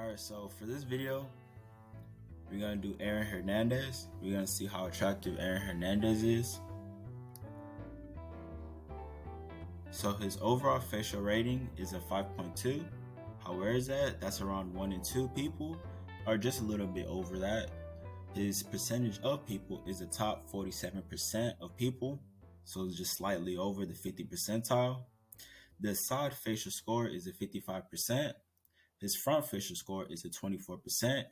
Alright, so for this video, we're gonna do Aaron Hernandez. We're gonna see how attractive Aaron Hernandez is. So his overall facial rating is a 5.2. How where is that? That's around 1 in 2 people, or just a little bit over that. His percentage of people is the top 47% of people, so it's just slightly over the 50 percentile. The side facial score is a 55%. His front facial score is a 24%.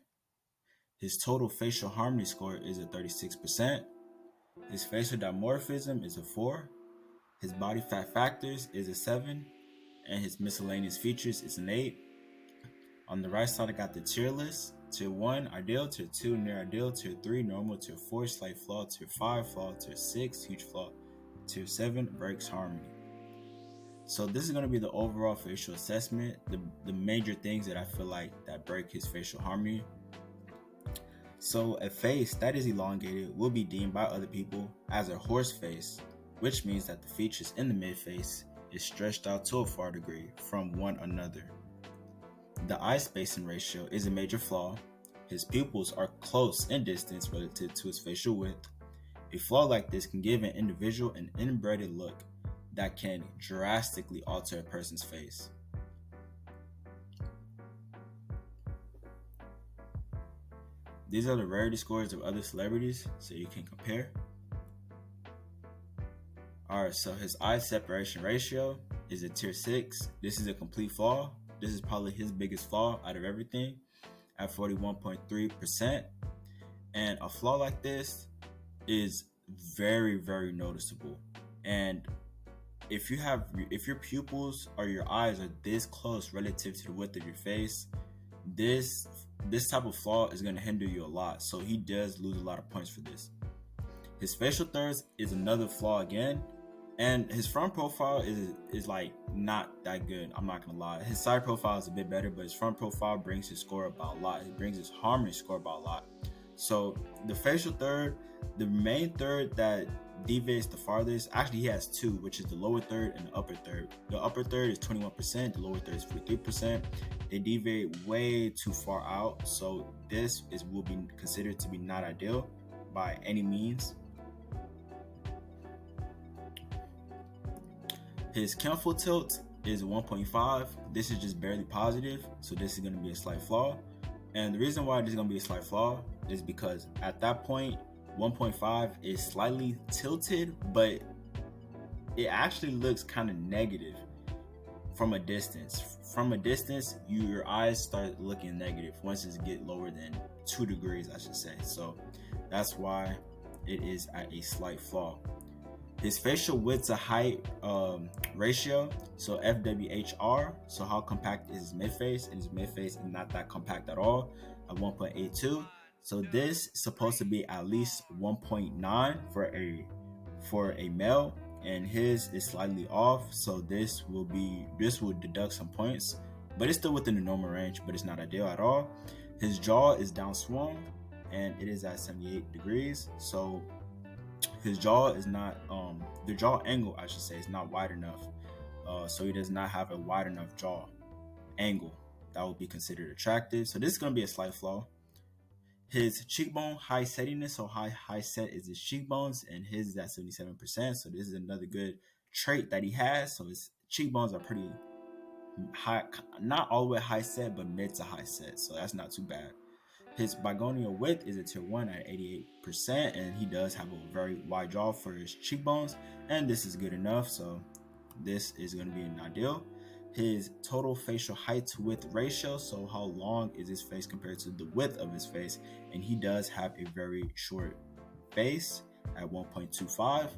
His total facial harmony score is a 36%. His facial dimorphism is a 4. His body fat factors is a 7. And his miscellaneous features is an 8. On the right side, I got the tier list. Tier 1, ideal. Tier 2, near ideal. Tier 3, normal. Tier 4, slight flaw. Tier 5, flaw. Tier 6, huge flaw. Tier 7, breaks harmony. So this is going to be the overall facial assessment. The major things that I feel like that break his facial harmony. So a face that is elongated will be deemed by other people as a horse face, which means that the features in the midface is stretched out to a far degree from one another. The eye spacing ratio is a major flaw. His pupils are close in distance relative to his facial width. A flaw like this can give an individual an inbred look that can drastically alter a person's face. These are the rarity scores of other celebrities, so you can compare. Alright, so his eye separation ratio is a tier 6. This is a complete flaw. This is probably his biggest flaw out of everything at 41.3%. And a flaw like this is very, very noticeable. And if your pupils or your eyes are this close relative to the width of your face, this type of flaw is going to hinder you a lot. So he does lose a lot of points for this. His facial thirds is another flaw again. And his front profile is like not that good. I'm not gonna lie. His side profile is a bit better, but his front profile brings his score about a lot. It brings his harmony score about a lot. So the facial third, the main third that deviates the farthest, actually he has two, which is the lower third and the upper third. The upper third is 21%, the lower third is 43%. They deviate way too far out, so this will be considered to be not ideal by any means. His canthal tilt is 1.5. This is just barely positive, so this is going to be a slight flaw. And the reason why this is going to be a slight flaw is because at that point, 1.5 is slightly tilted, but it actually looks kind of negative from a distance. From a distance, your eyes start looking negative once it gets lower than 2 degrees, I should say. So that's why it is at a slight flaw. His facial width to height ratio, so FWHR, so how compact is his midface, and his midface is not that compact at all, at 1.82. So this is supposed to be at least 1.9 for a male, and his is slightly off, so this will deduct some points, but it's still within the normal range, but it's not ideal at all. His jaw is downswung, and it is at 78 degrees, so his jaw is not, the jaw angle, I should say, is not wide enough. So he does not have a wide enough jaw angle that would be considered attractive. So this is going to be a slight flaw. His cheekbone high settiness, so high set is his cheekbones, and his is at 77%. So this is another good trait that he has. So his cheekbones are pretty high, not all the way high set, but mid to high set. So that's not too bad. His bigonial width is a tier 1 at 88%, and he does have a very wide jaw for his cheekbones, and this is good enough, so this is going to be an ideal. His total facial height to width ratio, so how long is his face compared to the width of his face, and he does have a very short face at 1.25,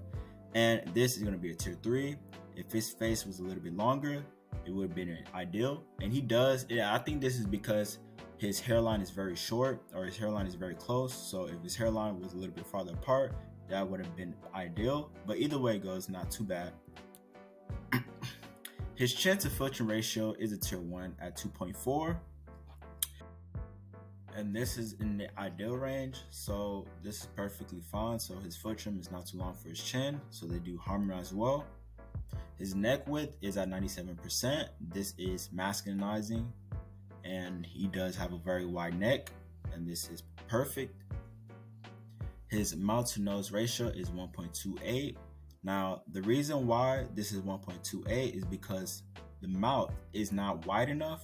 and this is going to be a tier 3. If his face was a little bit longer, it would have been an ideal, and he does, I think this is because his hairline is very short, or his hairline is very close. So if his hairline was a little bit farther apart, that would have been ideal. But either way it goes, not too bad. His chin to filtering ratio is a tier 1 at 2.4. And this is in the ideal range. So this is perfectly fine. So his filtrum is not too long for his chin. So they do harmonize well. His neck width is at 97%. This is masculinizing. and he does have a very wide neck, and this is perfect. His mouth to nose ratio is 1.28. Now, the reason why this is 1.28 is because the mouth is not wide enough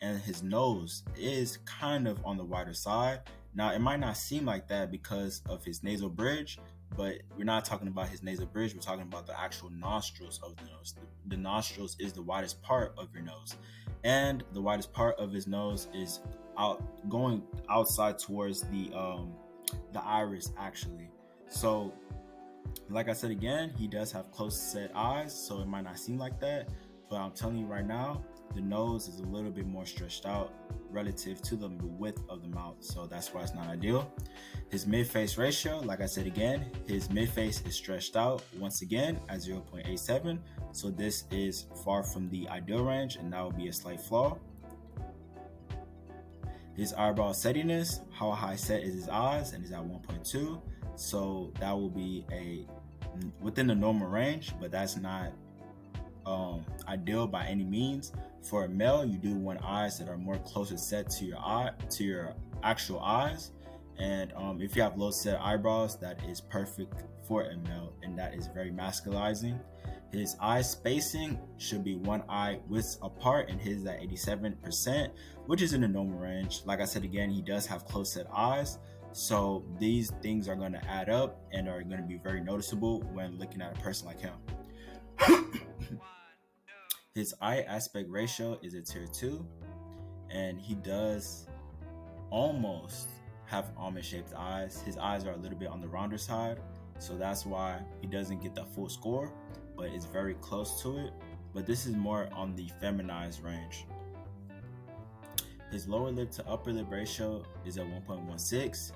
and his nose is kind of on the wider side. Now, it might not seem like that because of his nasal bridge, but we're not talking about his nasal bridge. We're talking about the actual nostrils of the nose. The nostrils is the widest part of your nose, and the widest part of his nose is going outside towards the iris, actually. So, like I said again, he does have close set eyes, so it might not seem like that, but I'm telling you right now, the nose is a little bit more stretched out relative to the width of the mouth, so that's why it's not ideal. His mid-face ratio, like I said again, his mid-face is stretched out once again at 0.87, so this is far from the ideal range, and that would be a slight flaw. His eyebrow settiness, how high set is his eyes, and is at 1.2, so that will be within the normal range, but that's not ideal by any means. For a male, you do want eyes that are more closer set to your actual eyes, and if you have low set eyebrows, that is perfect for a male, and that is very masculizing. His eye spacing should be one eye width apart, and his at 87%, which is in the normal range. Like I said again, he does have close set eyes, so these things are going to add up and are going to be very noticeable when looking at a person like him. His eye aspect ratio is a tier 2, and he does almost have almond-shaped eyes. His eyes are a little bit on the rounder side, so that's why he doesn't get the full score, but it's very close to it. But this is more on the feminized range. His lower lip to upper lip ratio is at 1.16.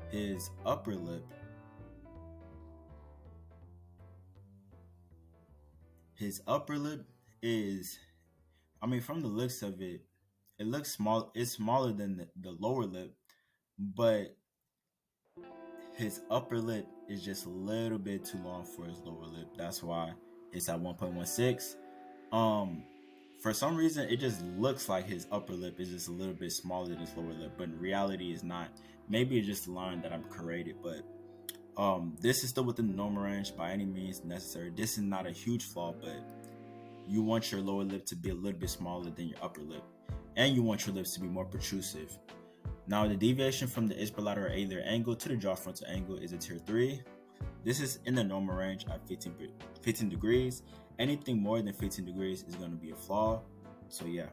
His upper lip is, from the looks of it, it looks small. It's smaller than the lower lip, but his upper lip is just a little bit too long for his lower lip. That's why it's at 1.16. For some reason, it just looks like his upper lip is just a little bit smaller than his lower lip, but in reality, it's not. Maybe it's just a line that I've created, but this is still within the normal range by any means necessary. This is not a huge flaw, but you want your lower lip to be a little bit smaller than your upper lip, and you want your lips to be more protrusive. Now, the deviation from the ipsilateral aliar angle to the jaw frontal angle is a tier 3. This is in the normal range at 15 degrees. Anything more than 15 degrees is going to be a flaw. So yeah.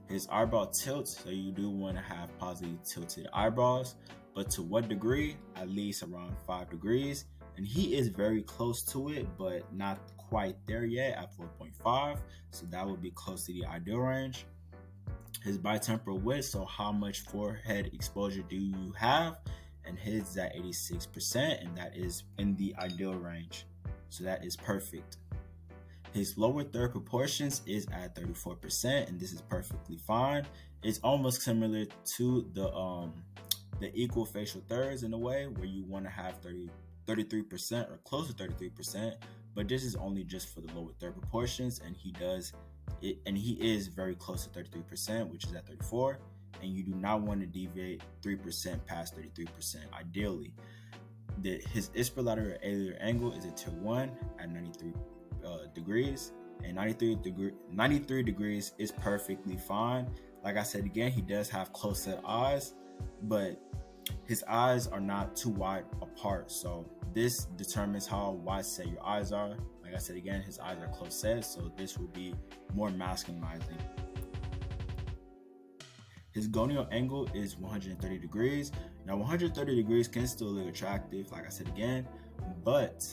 His eyebrow tilt, so you do want to have positively tilted eyebrows, but to what degree? At least around 5 degrees. And he is very close to it, but not quite there yet at 4.5. So that would be close to the ideal range. His bitemporal width, so how much forehead exposure do you have? And his is at 86%, and that is in the ideal range. So that is perfect. His lower third proportions is at 34%, and this is perfectly fine. It's almost similar to the equal facial thirds in a way, where you want to have 33% or close to 33%, but this is only just for the lower third proportions, and he is very close to 33%, which is at 34%, and you do not want to deviate 3% past 33%. Ideally, his ipsilateral aliar angle is a tier 1 at 93 degrees, and 93 degrees is perfectly fine. Like I said again, he does have close set eyes, but his eyes are not too wide apart, so this determines how wide set your eyes are. Like I said again, his eyes are close set, so this will be more masculinizing. His gonial angle is 130 degrees. Now, 130 degrees can still look attractive, like I said again, but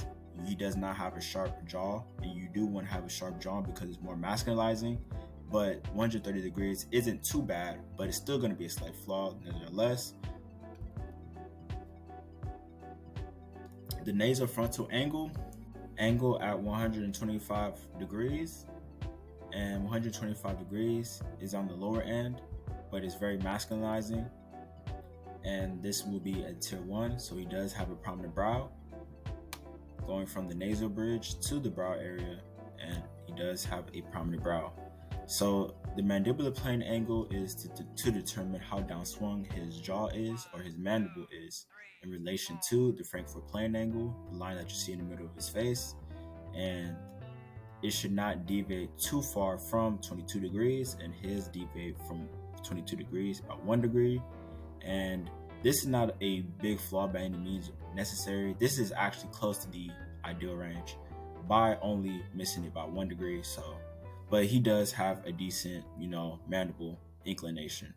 he does not have a sharp jaw, and you do want to have a sharp jaw because it's more masculinizing. But 130 degrees isn't too bad, but it's still going to be a slight flaw nevertheless. The nasal frontal angle at 125 degrees, and 125 degrees is on the lower end, but it's very masculinizing, and this will be a tier 1, so he does have a prominent brow going from the nasal bridge to the brow area, and he does have a prominent brow. So The mandibular plane angle is to determine how downswung his jaw is or his mandible is in relation to the Frankfurt plane angle, the line that you see in the middle of his face, and it should not deviate too far from 22 degrees, and his deviate from 22 degrees by 1 degree. And this is not a big flaw by any means necessary. This is actually close to the ideal range by only missing it by 1 degree. So, but he does have a decent, mandible inclination.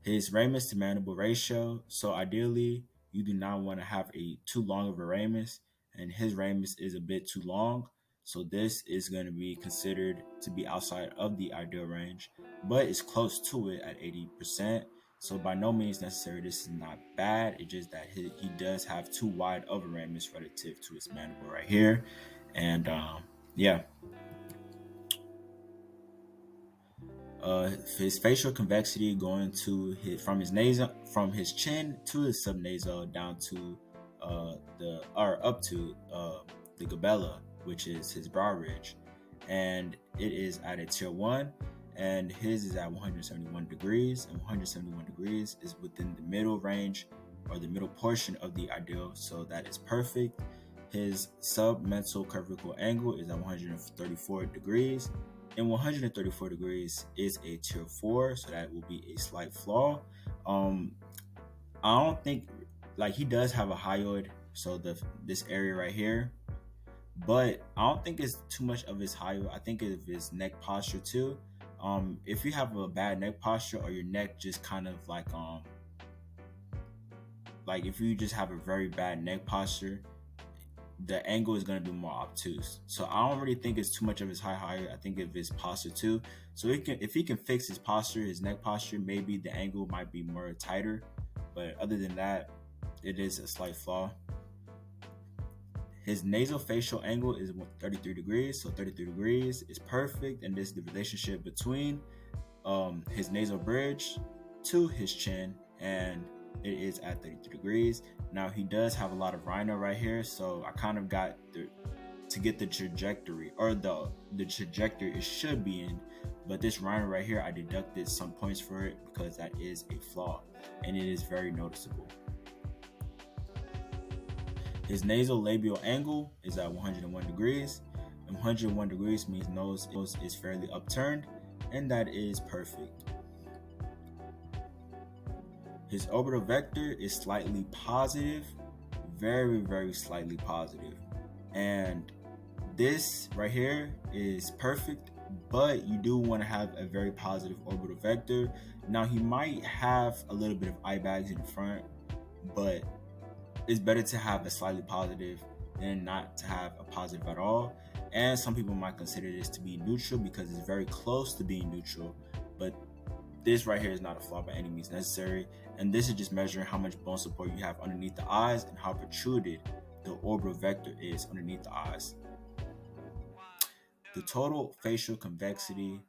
His ramus to mandible ratio. So ideally, you do not want to have a too long of a ramus, and his ramus is a bit too long. So this is going to be considered to be outside of the ideal range, but it's close to it at 80%. So by no means necessary, this is not bad. It's just that he does have too wide of a ramus relative to his mandible right here. And yeah. His facial convexity going to from his chin to his subnasal down to up to the glabella, which is his brow ridge, and it is at a tier 1, and his is at 171 degrees, and 171 degrees is within the middle range or the middle portion of the ideal, so that is perfect. His submental cervical angle is at 134 degrees, and 134 degrees is a tier 4, so that will be a slight flaw. I don't think, he does have a hyoid, so this area right here, but I don't think it's too much of his hyoid. I think of his neck posture too. If you have a bad neck posture, or your neck just kind of like if you just have a very bad neck posture, the angle is going to be more obtuse. So I don't really think it's too much of his hyoid. I think of his posture too. So if he can fix his posture, his neck posture, maybe the angle might be more tighter. But other than that, it is a slight flaw. His nasofacial angle is 33 degrees. So 33 degrees is perfect. And this is the relationship between his nasal bridge to his chin. And it is at 33 degrees. Now he does have a lot of rhino right here, so I kind of got to get the trajectory, or the trajectory it should be in, but this rhino right here, I deducted some points for it because that is a flaw, and it is very noticeable. His nasal labial angle is at 101 degrees, and 101 degrees means nose is fairly upturned, and that is perfect. His orbital vector is slightly positive, very, very slightly positive. And this right here is perfect, but you do want to have a very positive orbital vector. Now, he might have a little bit of eye bags in the front, but it's better to have a slightly positive than not to have a positive at all. And some people might consider this to be neutral because it's very close to being neutral, but this right here is not a flaw by any means necessary, and this is just measuring how much bone support you have underneath the eyes and how protruded the orbital vector is underneath the eyes. The total facial convexity,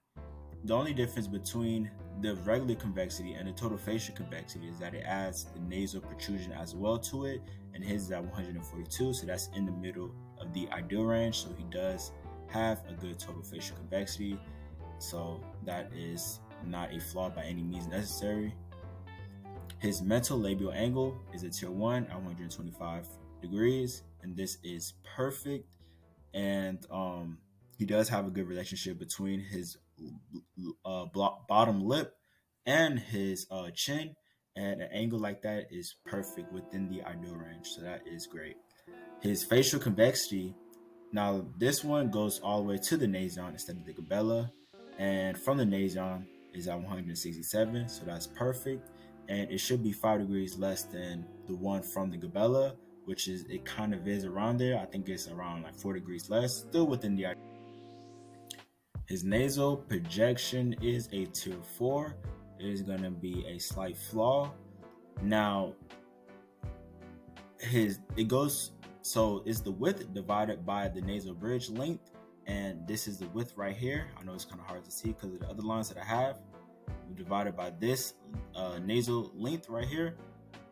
the only difference between the regular convexity and the total facial convexity is that it adds the nasal protrusion as well to it, and his is at 142, so that's in the middle of the ideal range, so he does have a good total facial convexity, so that is not a flaw by any means necessary. His mental labial angle is a tier 1 at 125 degrees, and this is perfect. And he does have a good relationship between his bottom lip and his chin, and an angle like that is perfect within the ideal range, so that is great. His facial convexity, now this one goes all the way to the nasion instead of the glabella, and from the nasion is at 167, so that's perfect, and it should be 5 degrees less than the one from the glabella, which is, it kind of is around there. I think it's around 4 degrees less, still within the. His nasal projection is a tier 4. It is going to be a slight flaw. Now, it goes, so it's the width divided by the nasal bridge length, and this is the width right here. I know it's kind of hard to see because of the other lines that I have. We divided by this nasal length right here,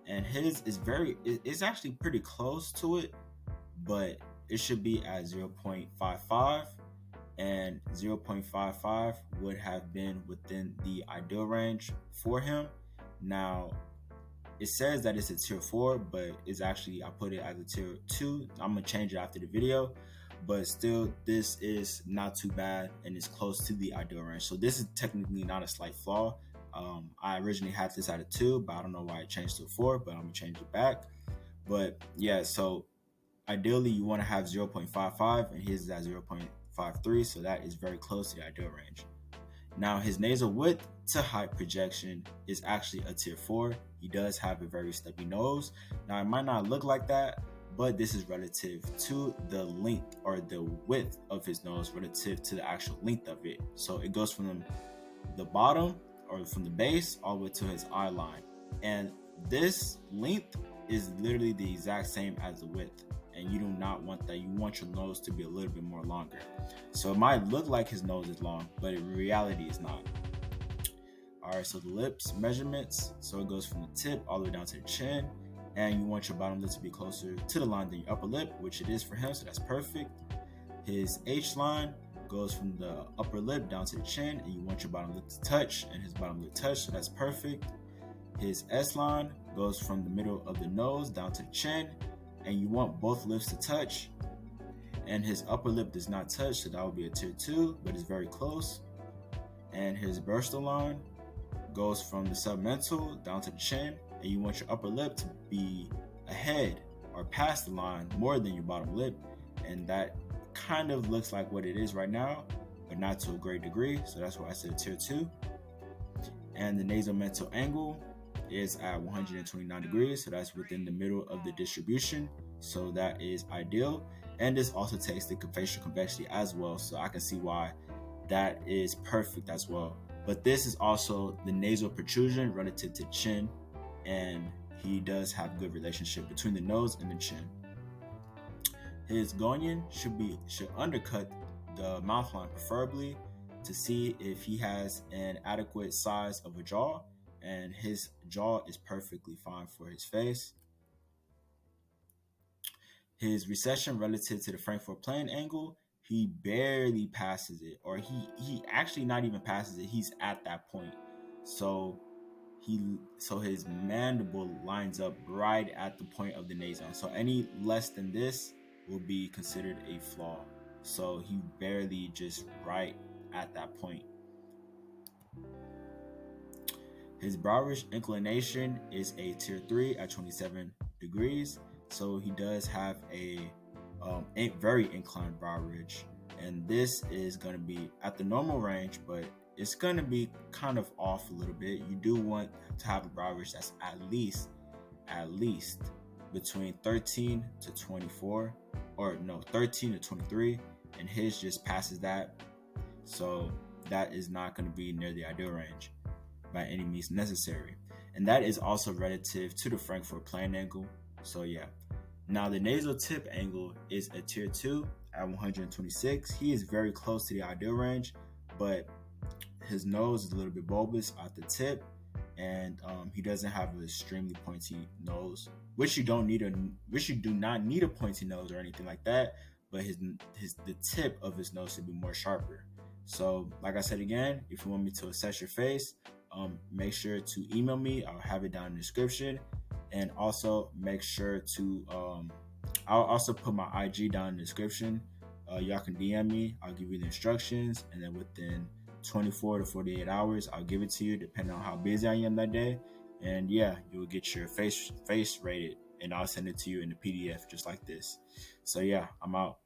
and his is it's actually pretty close to it, but it should be at 0.55, and 0.55 would have been within the ideal range for him. Now, it says that it's a tier 4, but it's actually, I put it as a tier 2. I'm going to change it after the video, but still, this is not too bad and it's close to the ideal range. So this is technically not a slight flaw. I originally had this at a 2, but I don't know why it changed to a 4, but I'm going to change it back. But yeah, so ideally you want to have 0.55 and his is at 0.53, so that is very close to the ideal range. Now, his nasal width to height projection is actually a tier 4. He does have a very stubby nose. Now, it might not look like that, but this is relative to the length or the width of his nose relative to the actual length of it. So it goes from the bottom or from the base all the way to his eye line. And this length is literally the exact same as the width. And you do not want that. You want your nose to be a little bit more longer. So it might look like his nose is long, but in reality it's not. All right, so the lips measurements. So it goes from the tip all the way down to the chin. And you want your bottom lip to be closer to the line than your upper lip, which it is for him, so that's perfect. His H line goes from the upper lip down to the chin, and you want your bottom lip to touch, and his bottom lip touch, so that's perfect. His S line goes from the middle of the nose down to the chin, and you want both lips to touch, and his upper lip does not touch, so that would be a tier 2, but it's very close. And his bursal line goes from the submental down to the chin, and you want your upper lip to be ahead or past the line more than your bottom lip, and that kind of looks like what it is right now, but not to a great degree, so that's why I said tier 2. And the nasal mental angle is at 129 degrees, so that's within the middle of the distribution, so that is ideal. And this also takes the facial convexity as well, so I can see why that is perfect as well. But this is also the nasal protrusion relative to chin, and he does have good relationship between the nose and the chin. His gonion should undercut the mouth line preferably to see if he has an adequate size of a jaw, and his jaw is perfectly fine for his face. His recession relative to the Frankfurt plane angle, he barely passes it, or he actually not even passes it, he's at that point. So his mandible lines up right at the point of the nasal. So any less than this will be considered a flaw. So he barely just right at that point. His brow ridge inclination is a tier 3 at 27 degrees. So he does have a very inclined brow ridge. And this is going to be at the normal range, but it's going to be kind of off a little bit. You do want to have a brow ridge that's at least between 13 to 24, or no, 13 to 23, and his just passes that. So that is not going to be near the ideal range by any means necessary. And that is also relative to the Frankfurt plane angle. So yeah. Now the nasal tip angle is a tier 2 at 126. He is very close to the ideal range, but his nose is a little bit bulbous at the tip, and he doesn't have an extremely pointy nose, which you do not need a pointy nose or anything like that, but the tip of his nose should be more sharper. So like I said again, if you want me to assess your face, make sure to email me. I'll have it down in the description, and also make sure to I'll also put my IG down in the description. Y'all can DM me. I'll give you the instructions, and then within 24 to 48 hours, I'll give it to you depending on how busy I am that day. And yeah, you'll get your face rated, and I'll send it to you in the PDF just like this. So yeah, I'm out.